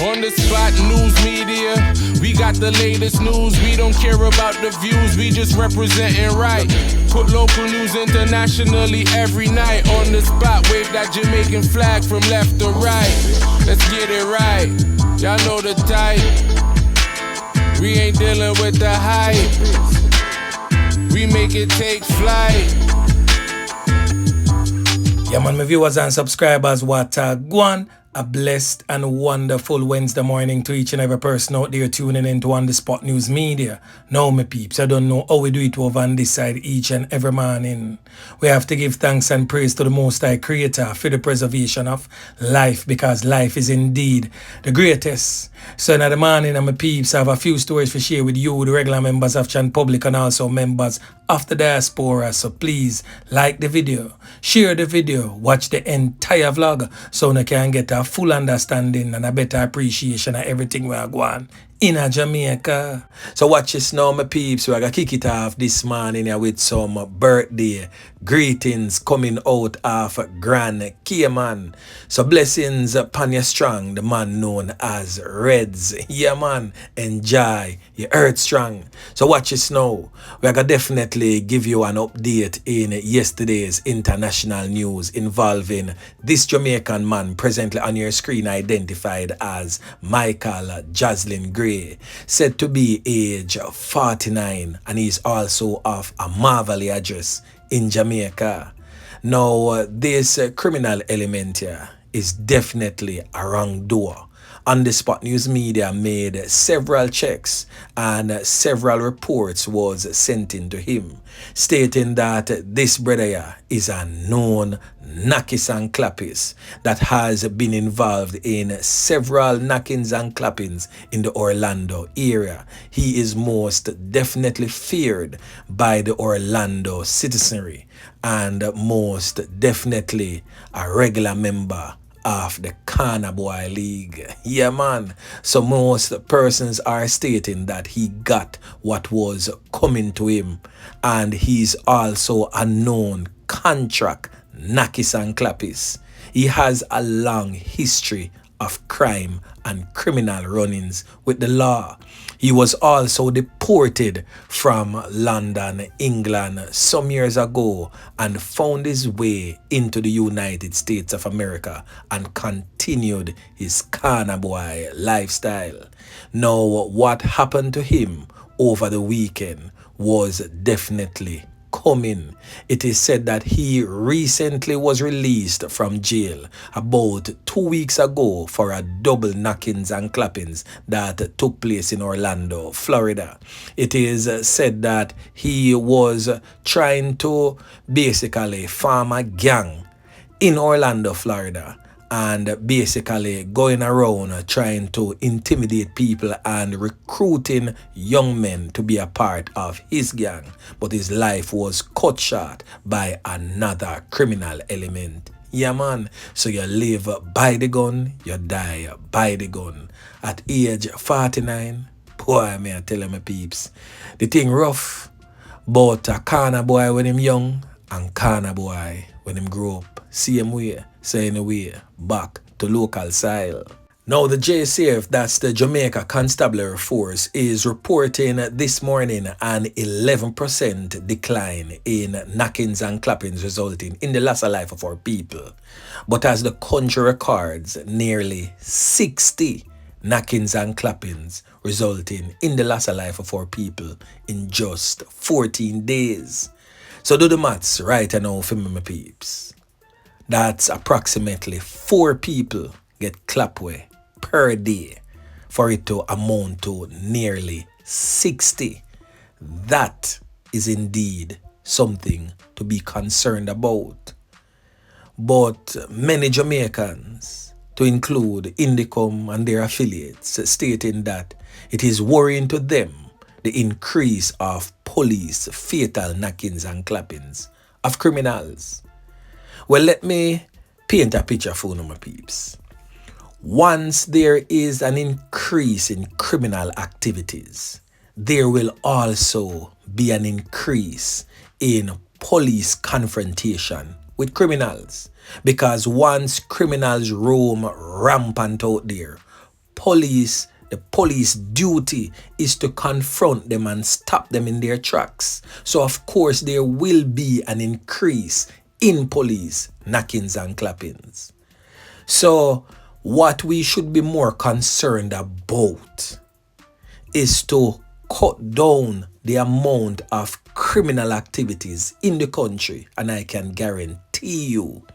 On the spot news media, we got the latest news. We don't care about the views, we just representing right. Put local news internationally every night. On the spot, wave that Jamaican flag from left to right. Let's get it right, y'all know the type. We ain't dealing with the hype, we make it take flight. Yeah man, my viewers and subscribers, what a guan. A blessed and wonderful Wednesday morning to each and every person out there tuning into On The Spot News Media. Now, my peeps, I don't know how we do it over on this side each and every morning. We have to give thanks and praise to the Most High Creator for the preservation of life, because life is indeed the greatest. So in the morning, my peeps, I have a few stories to share with you, the regular members of Chan Public and also members of the diaspora. So please like the video, share the video, watch the entire vlog so you can get a full understanding and a better appreciation of everything we are going in Jamaica. So watch this now, my peeps. We're going to kick it off this morning here with some birthday greetings coming out of Grand Cayman. So blessings upon you strong, the man known as Reds. Yeah man, enjoy your earth strong. So watch this now. We're going to definitely give you an update in yesterday's international news involving this Jamaican man presently on your screen identified as Michael Jocelyn Gray, said to be age 49, and he's also of a Marvelly address in Jamaica. Now, this criminal element here is definitely a wrongdoer. On The Spot News Media made several checks and several reports was sent in to him, stating that this brother here is a known Knockist and Clappist that has been involved in several knockings and clappings in the Orlando area. He is most definitely feared by the Orlando citizenry and most definitely a regular member of the ClapWeh League. Yeah man, so most persons are stating that he got what was coming to him, and he's also a known contract Knockist and Clappist. He has a long history of crime and criminal run-ins with the law. He was also deported from London, England some years ago and found his way into the United States of America and continued his ClapWeh lifestyle. Now, what happened to him over the weekend was definitely coming. It is said that he recently was released from jail about 2 weeks ago for a double knockings and clappings that took place in Orlando, Florida. It is said that he was trying to basically form a gang in Orlando, Florida, and basically going around trying to intimidate people and recruiting young men to be a part of his gang. But his life was cut short by another criminal element. Yeah man, so you live by the gun, you die by the gun. At age 49, boy, may I tell you my peeps, the thing rough, but a ClapWeh when him young and ClapWeh when him grow up, same way. So anyway, back to local style. Now the JCF, that's the Jamaica Constabulary Force, is reporting this morning an 11% decline in knockings and clappings, resulting in the loss of life of our people. But as the country records nearly 60 knockings and clappings, resulting in the loss of life of our people in just 14 days. So do the maths right now for me, my peeps. That's approximately 4 people get ClapWeh per day for it to amount to nearly 60. That is indeed something to be concerned about. But many Jamaicans, to include Indicom and their affiliates, stating that it is worrying to them the increase of police fatal knockings and clappings of criminals. Well, let me paint a picture for you, my peeps. Once there is an increase in criminal activities, there will also be an increase in police confrontation with criminals. Because once criminals roam rampant out there, police duty is to confront them and stop them in their tracks. So of course there will be an increase in police knockings and clappings. So what we should be more concerned about is to cut down the amount of criminal activities in the country, and I can guarantee you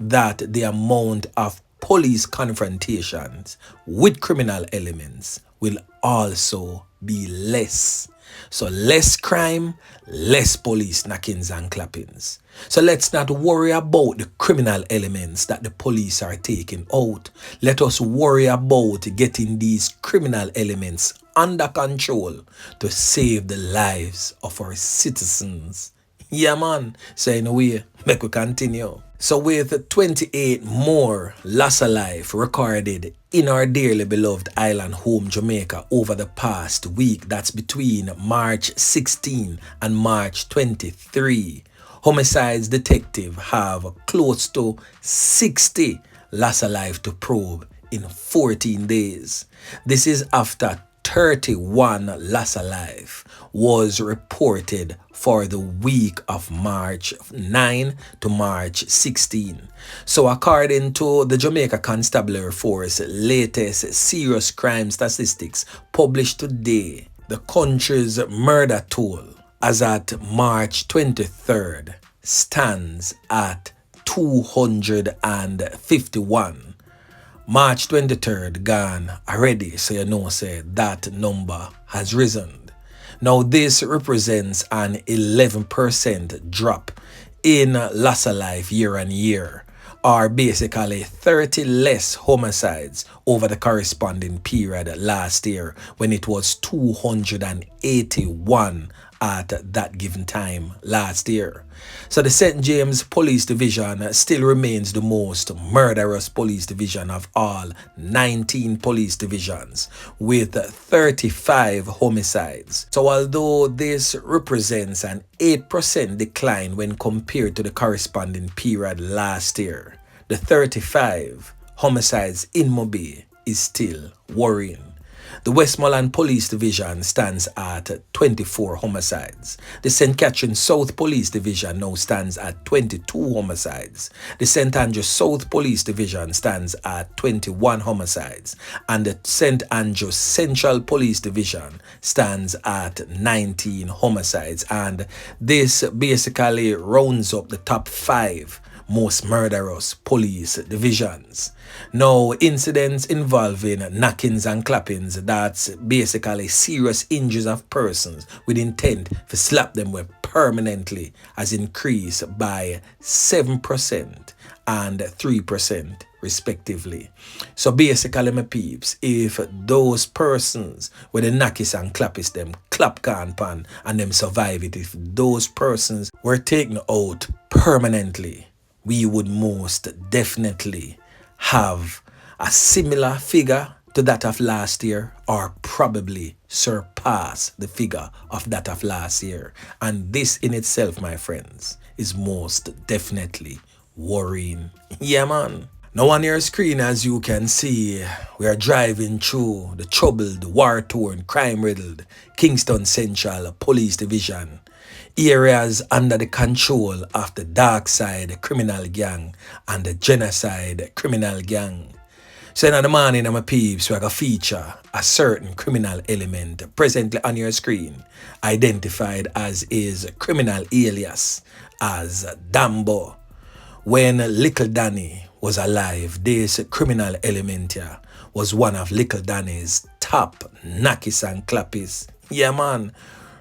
that the amount of police confrontations with criminal elements will also be less. So less crime, less police knockings and clappings. So let's not worry about the criminal elements that the police are taking out. Let us worry about getting these criminal elements under control to save the lives of our citizens. Yeah, man. So anyway, make we continue. So with 28 more loss of life recorded in our dearly beloved island home Jamaica over the past week, that's between March 16 and March 23, homicides detective have close to 60 loss of life to probe in 14 days. This is after 31 loss of life was reported for the week of March 9 to March 16. So according to the Jamaica Constabulary Force latest serious crime statistics published today, the country's murder toll as at March 23rd stands at 251. March 23rd gone already, so you know say that number has risen. Now this represents an 11% drop in loss of life year on year, or basically 30 less homicides over the corresponding period last year when it was 281 at that given time last year. So the St. James Police Division still remains the most murderous police division of all 19 police divisions with 35 homicides. So although this represents an 8% decline when compared to the corresponding period last year, the 35 homicides in Mobile is still worrying. The Westmoreland Police Division stands at 24 homicides. The St. Catherine South Police Division now stands at 22 homicides. The St. Andrew South Police Division stands at 21 homicides. And the St. Andrew Central Police Division stands at 19 homicides. And this basically rounds up the top 5 most murderous police divisions. Now, incidents involving knockings and clappings, that's basically serious injuries of persons with intent to slap them with permanently, has increased by 7% and 3% respectively. So basically, my peeps, if those persons with the knockist and clappist them clap can pan and them survive it, if those persons were taken out permanently, we would most definitely have a similar figure to that of last year, or probably surpass the figure of that of last year. And this in itself, my friends, is most definitely worrying. Yeah, man. Now on your screen, as you can see, we are driving through the troubled, war-torn, crime-riddled Kingston Central Police Division, areas under the control of the Darcsyde criminal gang and the Genocide criminal gang. So in the morning, my peeps, we're going to feature a certain criminal element presently on your screen, identified as his criminal alias as Dambo. When Little Danny was alive, this criminal element here was one of Little Danny's top knockists and clappists. Yeah, man.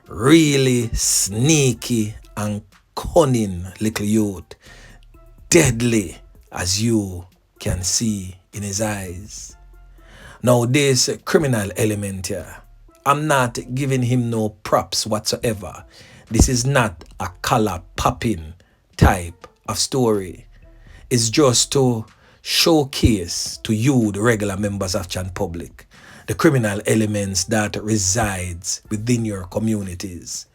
Really sneaky and cunning little youth. Deadly, as you can see in his eyes. Now this criminal element here, I'm not giving him no props whatsoever. This is not a collar popping type of story. It's just to showcase to you, the regular members of Chan Public, the criminal elements that resides within your communities.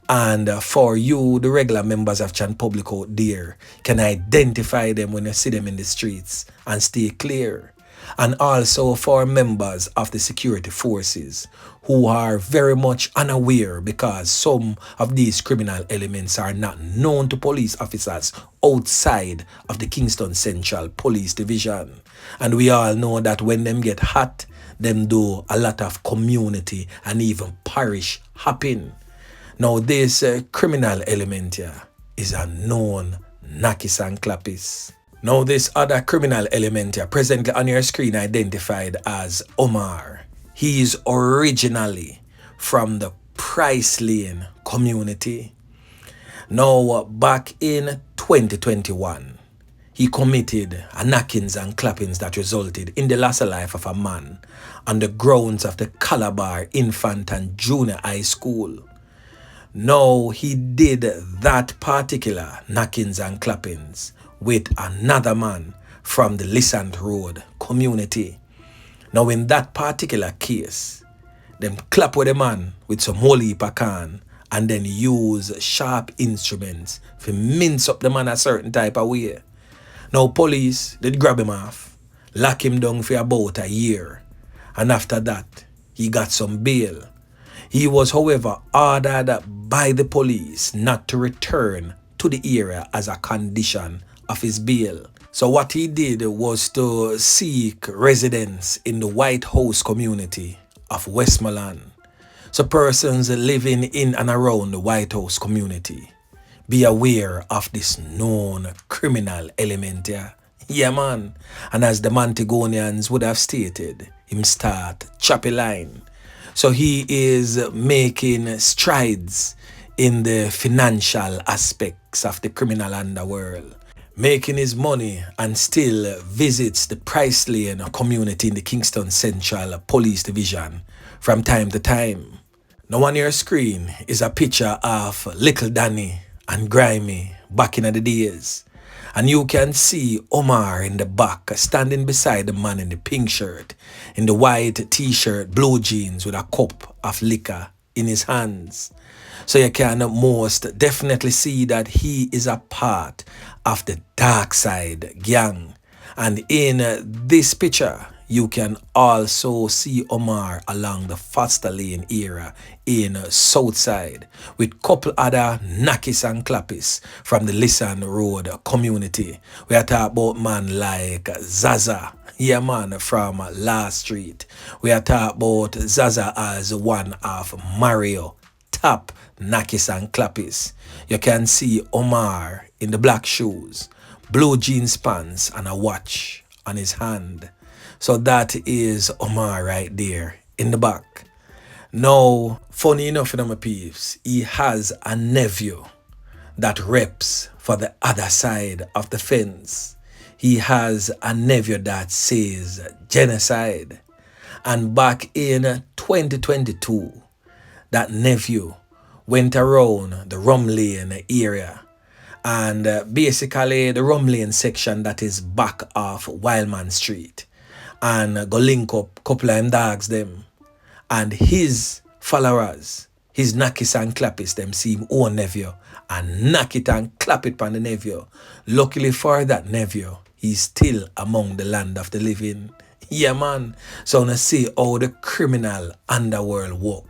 And for you, the regular members of Chan Public out there, can identify them when you see them in the streets and stay clear. and also for members of the security forces who are very much unaware because some of these criminal elements are not known to police officers outside of the Kingston Central Police Division. And we all know that when them get hot, them do a lot of community and even parish hopping. Now this criminal element here is a known Knockist and ClapWeh. Now this other criminal element here presently on your screen identified as Omar. He is originally from the Price Lane community. Now back in 2021, he committed a knockings and clappings that resulted in the loss of life of a man on the grounds of the Calabar Infant and Junior High School. Now he did that particular knockings and clappings with another man from the Lissant Road community. Now in that particular case, them clap with the man with some whole heap of can and then use sharp instruments to mince up the man a certain type of way. Now police did grab him off, lock him down for about a year, and after that he got some bail. He was however ordered by the police not to return to the area as a condition of his bail. So what he did was to seek residence in the White House community of Westmoreland. So persons living in and around the White House community, be aware of this known criminal element here. Yeah man, and as the Montegonians would have stated, him start choppy line. So he is making strides in the financial aspects of the criminal underworld, making his money and still visits the Price Lane community in the Kingston Central Police Division from time to time. Now on your screen is a picture of Little Danny and Grimy back in the days. And you can see Omar in the back standing beside the man in the pink shirt, in the white t-shirt, blue jeans with a cup of liquor in his hands. So you can most definitely see that he is a part of the Darcsyde gang. And in this picture, you can also see Omar along the Foster Lane area in Southside with couple other Knockist and ClapWeh from the Lissant Road community. We are talking about man like Zaza, yeah man, from Last Street. We are talking about Zaza as one of Mario top Knockist and ClapWeh. You can see Omar in the black shoes, blue jeans pants and a watch on his hand. So that is Omar right there in the back. Now, funny enough, my peeps, he has a nephew that reps for the other side of the fence. He has a nephew that says genocide. And back in 2022, that nephew went around the Rum Lane area. And basically the Rum Lane section that is back of Wildman Street. And go link up couple of them dogs them. And his followers, his Knockist and ClapWeh, them see him own nephew and knock it and clap it on the nephew. Luckily for that nephew, he's still among the land of the living. Yeah man. So now see how the criminal underworld work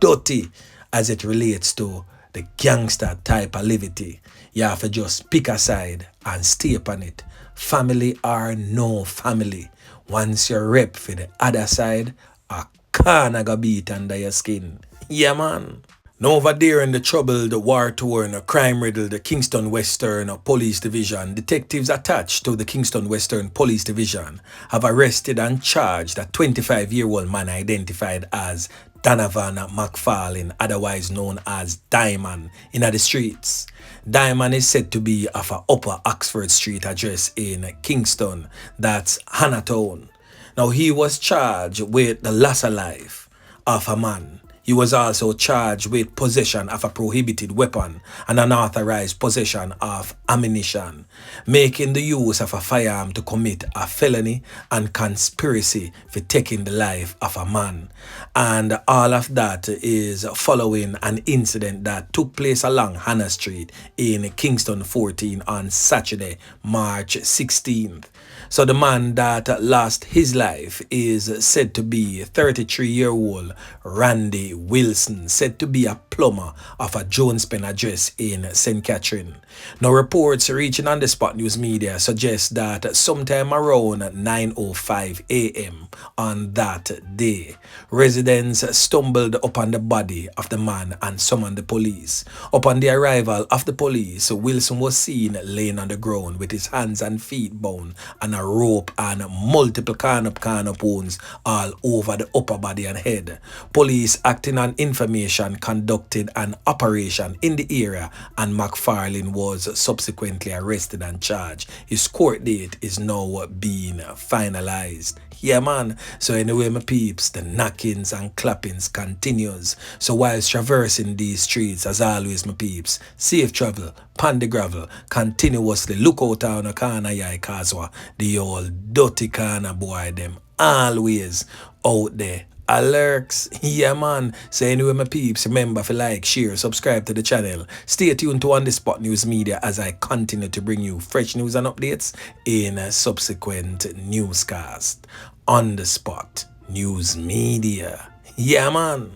dirty as it relates to the gangster type of livity. You have to just pick a side and stay upon it. Family or no family. Once you rep for the other side, a can go beat under your skin. Yeah man. Now over there in the troubled, war-torn, crime-riddled Kingston Western Police Division, detectives attached to the Kingston Western Police Division have arrested and charged a 25-year-old man identified as Donovan McFarlane, otherwise known as Diamond, in the streets. Diamond is said to be of a Upper Oxford Street address in Kingston, that's Hannatown. Now he was charged with the loss of life of a man. He was also charged with possession of a prohibited weapon and unauthorized possession of ammunition, making the use of a firearm to commit a felony and conspiracy for taking the life of a man. And all of that is following an incident that took place along Hannah Street in Kingston 14 on Saturday, March 16th. So the man that lost his life is said to be 33-year-old Randy Wilson, said to be a plumber of a Jones Pen address in St. Catherine. Now reports reaching on the Spot News Media suggest that sometime around 9:05 a.m. on that day, residents stumbled upon the body of the man and summoned the police. Upon the arrival of the police, Wilson was seen laying on the ground with his hands and feet bound and a rope and multiple corner wounds all over the upper body and head. Police, acting on information, conducted an operation in the area and McFarlane was subsequently arrested and charged. His court date is now being finalized. Yeah, man. So anyway, my peeps, the knockings and clappings continues. So whilst traversing these streets, as always, my peeps, safe travel, pan the gravel, continuously look out on a corner, yeah, cause the old dirty corner boy, them always out there. Alerts, yeah man. So anyway, my peeps, remember to like, share, subscribe to the channel. Stay tuned to On The Spot News Media as I continue to bring you fresh news and updates in a subsequent newscast. On The Spot News Media, yeah man.